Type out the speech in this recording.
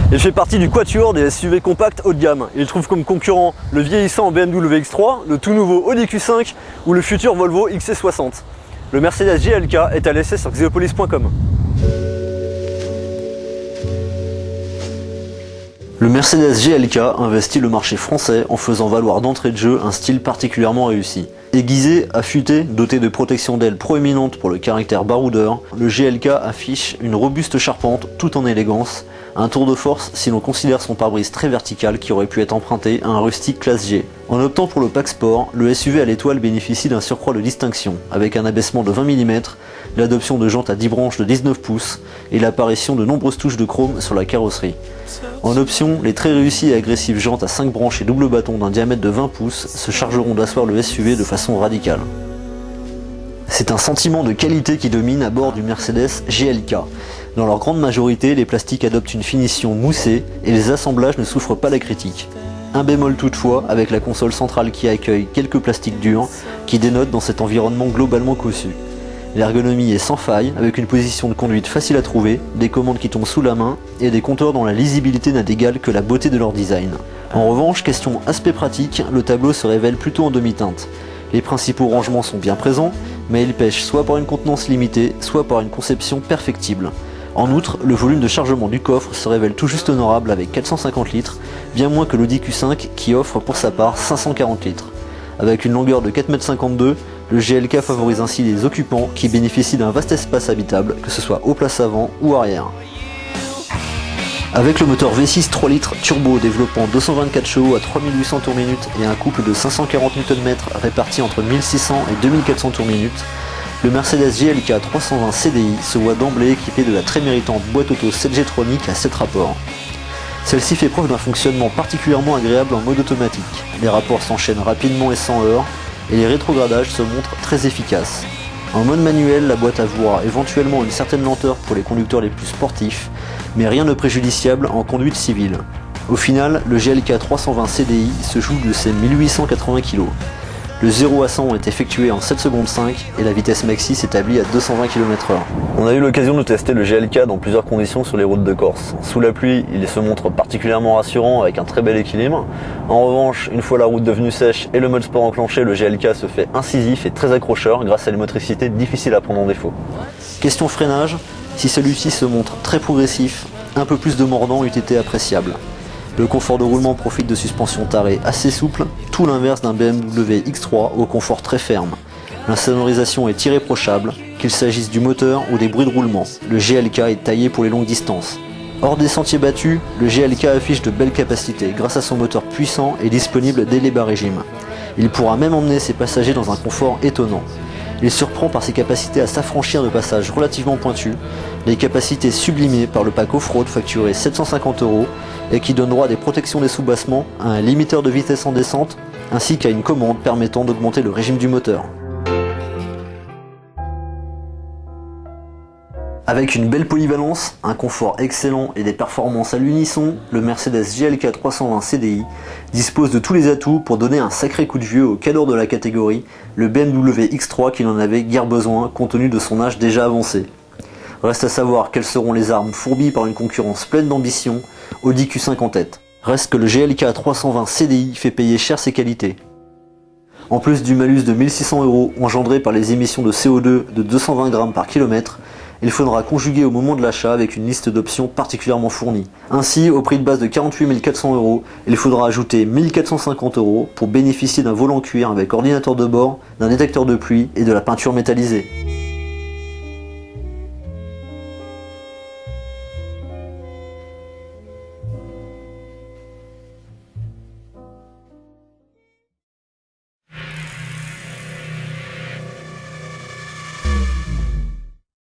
Il fait partie du quatuor des SUV compacts haut de gamme. Il trouve comme concurrent le vieillissant BMW X3, le tout nouveau Audi Q5 ou le futur Volvo XC60. Le Mercedes GLK est à l'essai sur Xeopolis.com. Le Mercedes GLK investit le marché français en faisant valoir d'entrée de jeu un style particulièrement réussi. Aiguisé, affûté, doté de protections d'ailes proéminentes pour le caractère baroudeur, le GLK affiche une robuste charpente tout en élégance, un tour de force si l'on considère son pare-brise très vertical qui aurait pu être emprunté à un rustique classe G. En optant pour le pack sport, le SUV à l'étoile bénéficie d'un surcroît de distinction, avec un abaissement de 20 mm, l'adoption de jantes à 10 branches de 19 pouces et l'apparition de nombreuses touches de chrome sur la carrosserie. En option, les très réussies et agressives jantes à 5 branches et double bâton d'un diamètre de 20 pouces se chargeront d'asseoir le SUV de façon radicale. C'est un sentiment de qualité qui domine à bord du Mercedes GLK. Dans leur grande majorité, les plastiques adoptent une finition moussée et les assemblages ne souffrent pas la critique. Un bémol toutefois avec la console centrale qui accueille quelques plastiques durs qui dénotent dans cet environnement globalement cossu. L'ergonomie est sans faille, avec une position de conduite facile à trouver, des commandes qui tombent sous la main et des compteurs dont la lisibilité n'a d'égal que la beauté de leur design. En revanche, question aspect pratique, le tableau se révèle plutôt en demi-teinte. Les principaux rangements sont bien présents, mais ils pêchent soit par une contenance limitée, soit par une conception perfectible. En outre, le volume de chargement du coffre se révèle tout juste honorable avec 450 litres, bien moins que l'Audi Q5 qui offre pour sa part 540 litres. Avec une longueur de 4,52 m, le GLK favorise ainsi les occupants qui bénéficient d'un vaste espace habitable, que ce soit aux places avant ou arrière. Avec le moteur V6 3 litres turbo développant 224 chevaux à 3800 tours-minute et un couple de 540 Nm répartis entre 1600 et 2400 tours-minute, le Mercedes GLK 320 CDI se voit d'emblée équipé de la très méritante boîte auto 7G-tronique à 7 rapports. Celle-ci fait preuve d'un fonctionnement particulièrement agréable en mode automatique. Les rapports s'enchaînent rapidement et sans heurts, et les rétrogradages se montrent très efficaces. En mode manuel, la boîte avouera éventuellement une certaine lenteur pour les conducteurs les plus sportifs, mais rien de préjudiciable en conduite civile. Au final, le GLK 320 CDI se joue de ses 1880 kg. Le 0 à 100 est effectué en 7 secondes 5 et la vitesse maxi s'établit à 220 km/h. On a eu l'occasion de tester le GLK dans plusieurs conditions sur les routes de Corse. Sous la pluie, il se montre particulièrement rassurant avec un très bel équilibre. En revanche, une fois la route devenue sèche et le mode sport enclenché, le GLK se fait incisif et très accrocheur grâce à une motricité difficile à prendre en défaut. Question freinage, si celui-ci se montre très progressif, un peu plus de mordant eût été appréciable. Le confort de roulement profite de suspensions tarées assez souples, tout l'inverse d'un BMW X3 au confort très ferme. L'insonorisation est irréprochable, qu'il s'agisse du moteur ou des bruits de roulement. Le GLK est taillé pour les longues distances. Hors des sentiers battus, le GLK affiche de belles capacités grâce à son moteur puissant et disponible dès les bas régimes. Il pourra même emmener ses passagers dans un confort étonnant. Il surprend par ses capacités à s'affranchir de passages relativement pointus, les capacités sublimées par le pack off-road facturé 750 € et qui donne droit à des protections des soubassements, à un limiteur de vitesse en descente, ainsi qu'à une commande permettant d'augmenter le régime du moteur. Avec une belle polyvalence, un confort excellent et des performances à l'unisson, le Mercedes GLK 320 CDI dispose de tous les atouts pour donner un sacré coup de vieux au cadeau de la catégorie, le BMW X3 qui n'en avait guère besoin compte tenu de son âge déjà avancé. Reste à savoir quelles seront les armes fourbies par une concurrence pleine d'ambition, Audi Q5 en tête. Reste que le GLK 320 CDI fait payer cher ses qualités. En plus du malus de 1600 € engendré par les émissions de CO2 de 220 g par kilomètre, il faudra conjuguer au moment de l'achat avec une liste d'options particulièrement fournie. Ainsi, au prix de base de 48 400 €, il faudra ajouter 1450 € pour bénéficier d'un volant cuir avec ordinateur de bord, d'un détecteur de pluie et de la peinture métallisée.